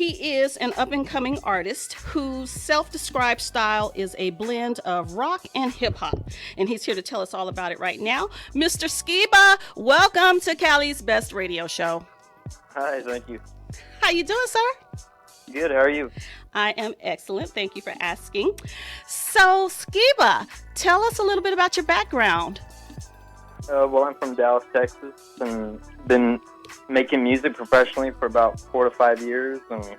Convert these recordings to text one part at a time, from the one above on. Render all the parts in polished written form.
He is an up-and-coming artist whose self-described style is a blend of rock and hip-hop. And he's here to tell us all about it right now. Mr. Skeeba, welcome to Cali's Best Radio Show. Hi, thank you. How you doing, sir? Good, how are you? I am excellent. Thank you for asking. So, Skeeba, tell us a little bit about your background. Well, I'm from Dallas, Texas, and been making music professionally for about 4 to 5 years, and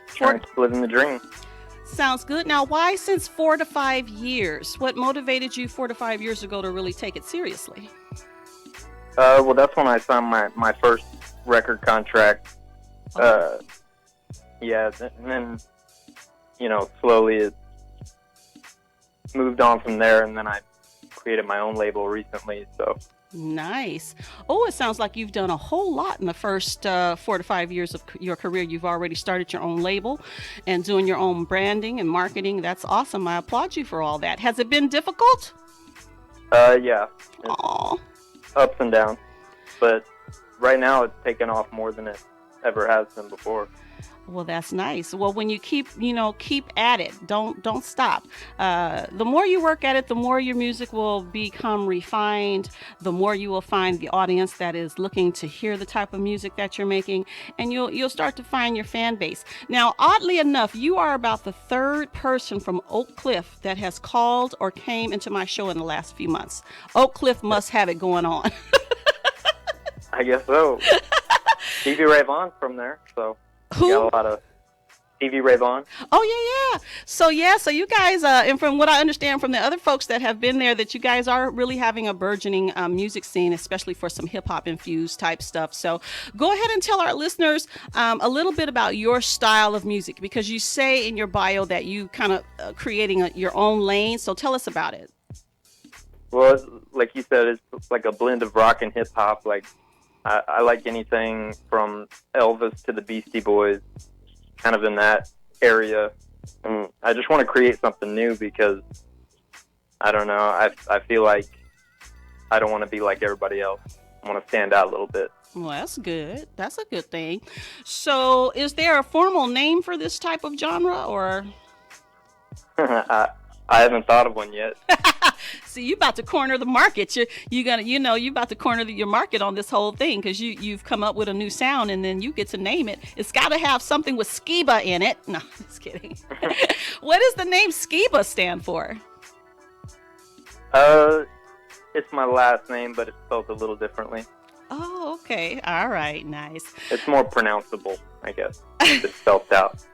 trying to live in the dream. Sounds good. Now, why since 4 to 5 years? What motivated you 4 to 5 years ago to really take it seriously? Well, that's when I signed my first record contract. Okay. Yeah, and then, slowly it moved on from there, and then I created my own label recently, so. Nice. Oh, it sounds like you've done a whole lot in the first 4 to 5 years of your career. You've already started your own label and doing your own branding and marketing. That's awesome. I applaud you for all that. Has it been difficult? Yeah. Aww. Ups and downs, but right now it's taken off more than it ever has been before. Well, that's nice. Well, when you keep at it, don't stop. The more you work at it, the more your music will become refined, the more you will find the audience that is looking to hear the type of music that you're making, and you'll start to find your fan base. Now, oddly enough, you are about the third person from Oak Cliff that has called or came into my show in the last few months. Oak Cliff must have it going on. I guess so. Stevie Ray Vaughan's from there, so. Who? Got a lot of Stevie Ray Vaughan. Oh, yeah. So you guys, and from what I understand from the other folks that have been there, that you guys are really having a burgeoning music scene, especially for some hip-hop infused type stuff. So go ahead and tell our listeners a little bit about your style of music, because you say in your bio that you kind of creating your own lane. So tell us about it. Well, like you said, it's like a blend of rock and hip-hop. Like, I like anything from Elvis to the Beastie Boys, kind of in that area. And I just want to create something new because, I don't know, I feel like I don't want to be like everybody else. I want to stand out a little bit. Well, that's good. That's a good thing. So is there a formal name for this type of genre, or? I haven't thought of one yet. See, you about to corner the market. You about to corner your market on this whole thing, because you've come up with a new sound, and then you get to name it. It's got to have something with Skeeba in it. No, just kidding. What does the name Skeeba stand for? It's my last name, but it's spelled a little differently. Oh, okay. All right. Nice. It's more pronounceable, I guess. It's spelled out.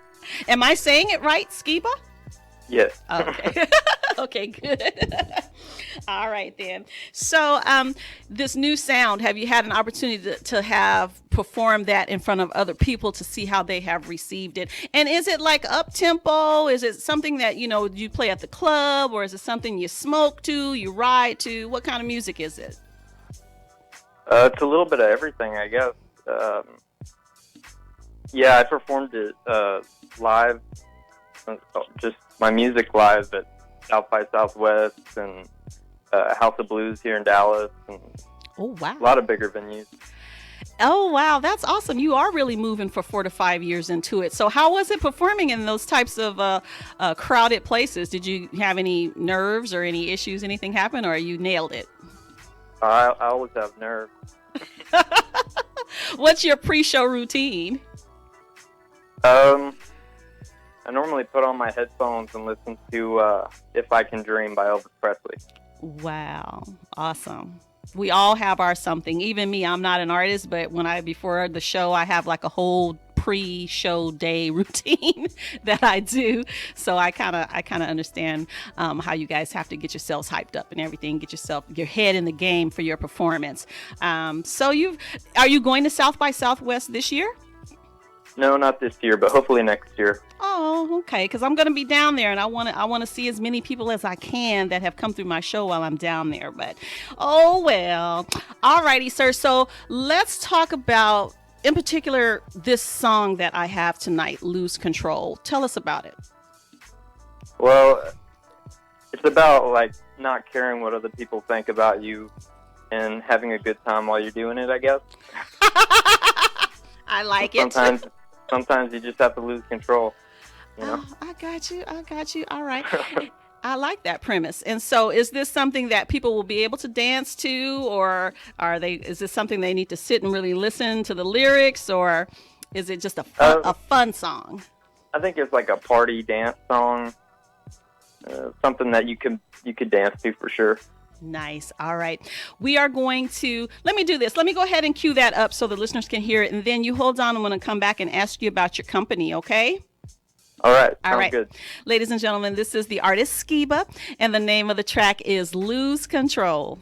Am I saying it right, Skeeba? Yes. Okay. Okay, good. All right, then. So this new sound, have you had an opportunity to have performed that in front of other people to see how they have received it? And is it like up-tempo? Is it something that, you play at the club, or is it something you smoke to, you ride to? What kind of music is it? It's a little bit of everything, I guess. Yeah, I performed it live, just my music live at South by Southwest and House of Blues here in Dallas, and oh, wow, a lot of bigger venues. Oh, wow, that's awesome. You are really moving for 4 to 5 years into it. So how was it performing in those types of crowded places? Did you have any nerves or any issues, anything happen, or you nailed it? I always have nerves. What's your pre-show routine? I normally put on my headphones and listen to If I Can Dream by Elvis Presley. Wow. Awesome. We all have our something. Even me, I'm not an artist, but before the show, I have like a whole pre-show day routine that I do. So I kind of understand how you guys have to get yourselves hyped up and everything, get your head in the game for your performance. So are you going to South by Southwest this year? No, not this year, but hopefully next year. Oh, okay. Because I'm going to be down there, and I want to see as many people as I can that have come through my show while I'm down there. But oh well. All righty, sir. So let's talk about, in particular, this song that I have tonight, "Lose Control." Tell us about it. Well, it's about like not caring what other people think about you and having a good time while you're doing it, I guess. I like sometimes, it. sometimes you just have to lose control. You know? Oh, I got you. All right. I like that premise. And so is this something that people will be able to dance to, or is this something they need to sit and really listen to the lyrics, or is it just a fun song? I think it's like a party dance song, something that you could dance to for sure. Nice. All right. We are going to, let me do this. Let me go ahead and cue that up so the listeners can hear it. And then you hold on. I'm going to come back and ask you about your company. Okay? All right. All right. Good. Ladies and gentlemen, this is the artist Skeeba, and the name of the track is Lose Control.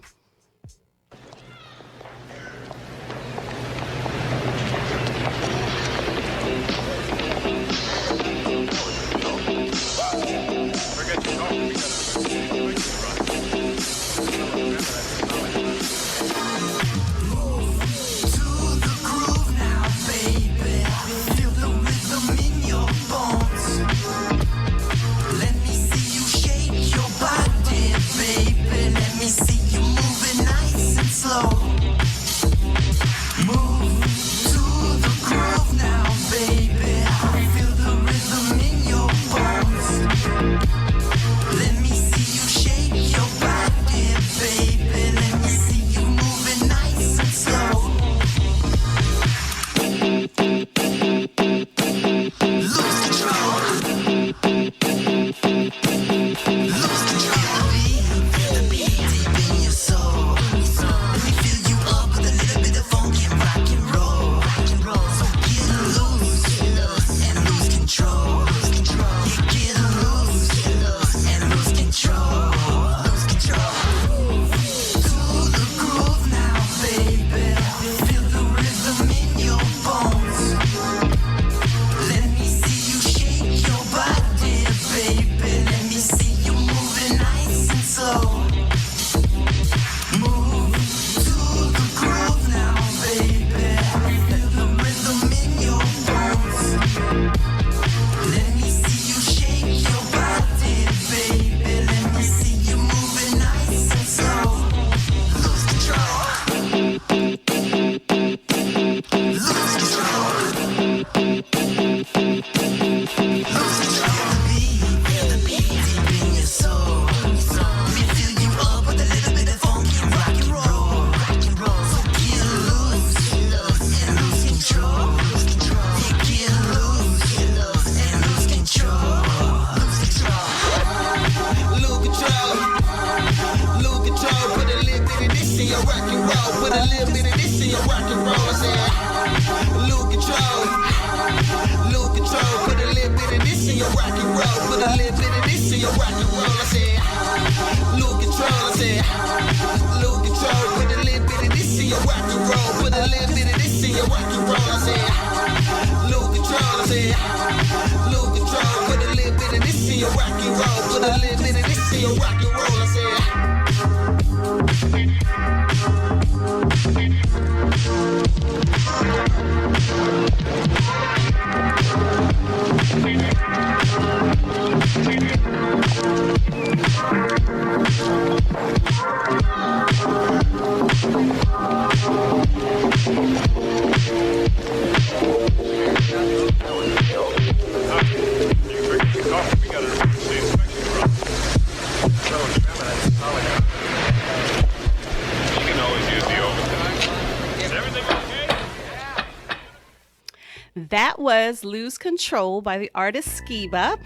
That was Lose Control by the artist Skeeba.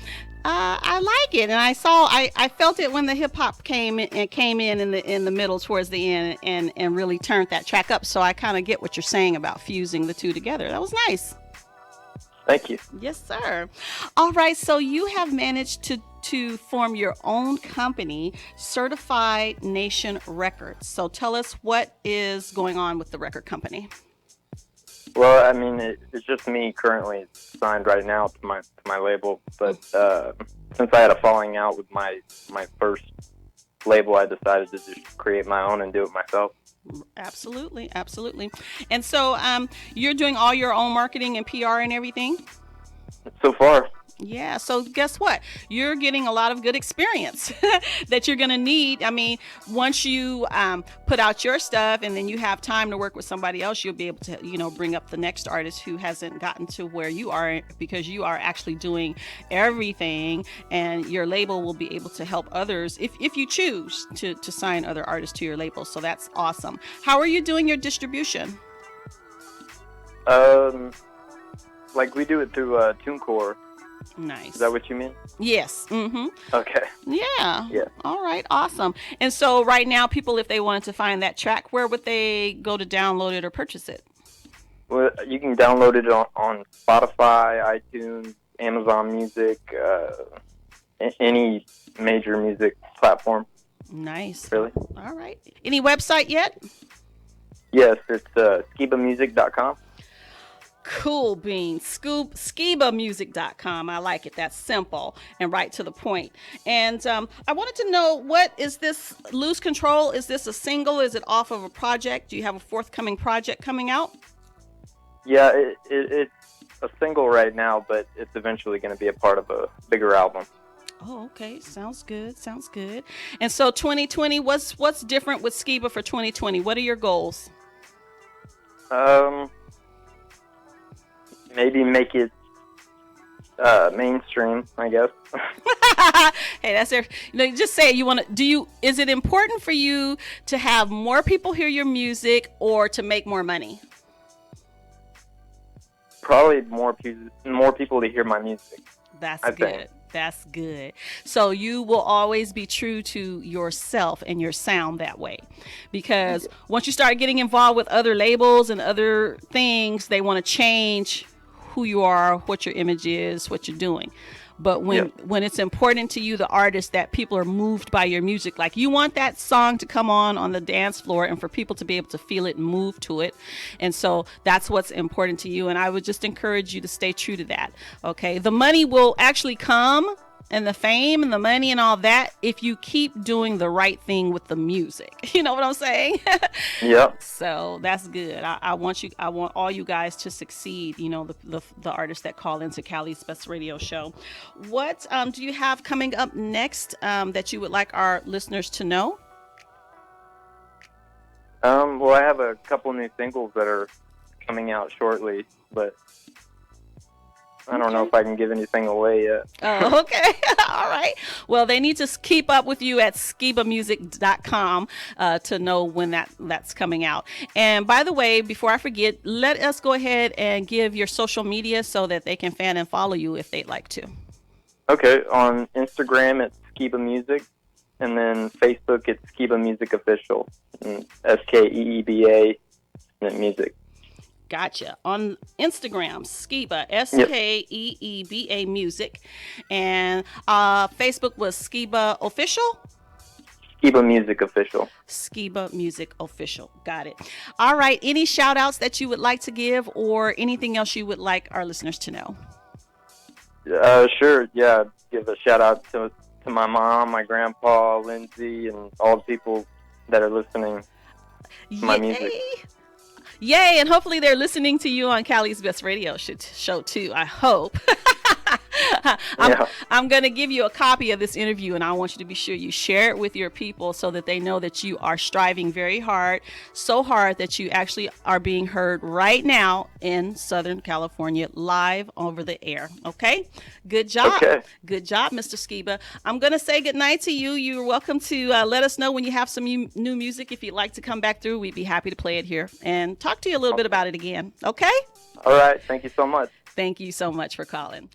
I like it, and I felt it when the hip hop came in the middle towards the end and really turned that track up. So I kind of get what you're saying about fusing the two together. That was nice. Thank you. Yes, sir. All right, so you have managed to form your own company, Certified Nation Records. So tell us what is going on with the record company. Well, I mean, it's just me currently signed right now to my label, but since I had a falling out with my first label, I decided to just create my own and do it myself. Absolutely. And so you're doing all your own marketing and PR and everything? So far. Yeah. So guess what? You're getting a lot of good experience that you're going to need. I mean, once you put out your stuff and then you have time to work with somebody else, you'll be able to, bring up the next artist who hasn't gotten to where you are, because you are actually doing everything, and your label will be able to help others if you choose to sign other artists to your label. So that's awesome. How are you doing your distribution? Like we do it through TuneCore. Nice. Is that what you mean? Yes. Mm-hmm. Okay. Yeah. Yeah. All right. Awesome. And so right now, people, if they wanted to find that track, where would they go to download it or purchase it? Well, you can download it on Spotify, iTunes, Amazon Music, any major music platform. Nice. Really? All right. Any website yet? Yes, it's SkeebaMusic.com. Cool beans. Skeebamusic.com. I like it. That's simple and right to the point. And I wanted to know, what is this Lose Control? Is this a single? Is it off of a project? Do you have a forthcoming project coming out? Yeah, it's a single right now, but it's eventually going to be a part of a bigger album. Oh, okay. Sounds good. Sounds good. And so 2020, what's different with Skeeba for 2020? What are your goals? Maybe make it mainstream, I guess. Hey, that's there. Just say you want to. Is it important for you to have more people hear your music or to make more money? Probably more people to hear my music. That's I good. think. That's good. So you will always be true to yourself and your sound that way, because once you start getting involved with other labels and other things, they want to change who you are, what your image is, what you're doing. But when it's important to you, the artist, that people are moved by your music, like you want that song to come on the dance floor and for people to be able to feel it and move to it. And so that's what's important to you. And I would just encourage you to stay true to that. Okay. The money will actually come, and the fame and the money and all that, if you keep doing the right thing with the music. You know what I'm saying? Yeah. So that's good. I want all you guys to succeed. The artists that call into Cali's Best Radio Show. What do you have coming up next that you would like our listeners to know? Well, I have a couple new singles that are coming out shortly, but I don't know if I can give anything away yet. Oh, okay. All right. Well, they need to keep up with you at Skeebamusic.com to know when that's coming out. And by the way, before I forget, let us go ahead and give your social media so that they can fan and follow you if they'd like to. Okay. On Instagram, it's Skeeba Music. And then Facebook, it's Skeeba Music Official. SKEEBA Music. Gotcha. On Instagram, Skeeba, SKEEBA Music. And Facebook was Skeeba Official? Skeeba Music Official. Skeeba Music Official. Got it. All right. Any shout outs that you would like to give, or anything else you would like our listeners to know? Sure. Yeah. Give a shout out to my mom, my grandpa, Lindsay, and all the people that are listening to my music. Yay, and hopefully they're listening to you on Cali's Best Radio show too, I hope. I'm going to give you a copy of this interview, and I want you to be sure you share it with your people so that they know that you are striving very hard, so hard that you actually are being heard right now in Southern California, live over the air. Okay? Good job. Okay. Good job, Mr. Skeeba. I'm going to say goodnight to you. You're welcome to let us know when you have some new music. If you'd like to come back through, we'd be happy to play it here and talk to you a little bit about it again. Okay? All right. Thank you so much. Thank you so much for calling.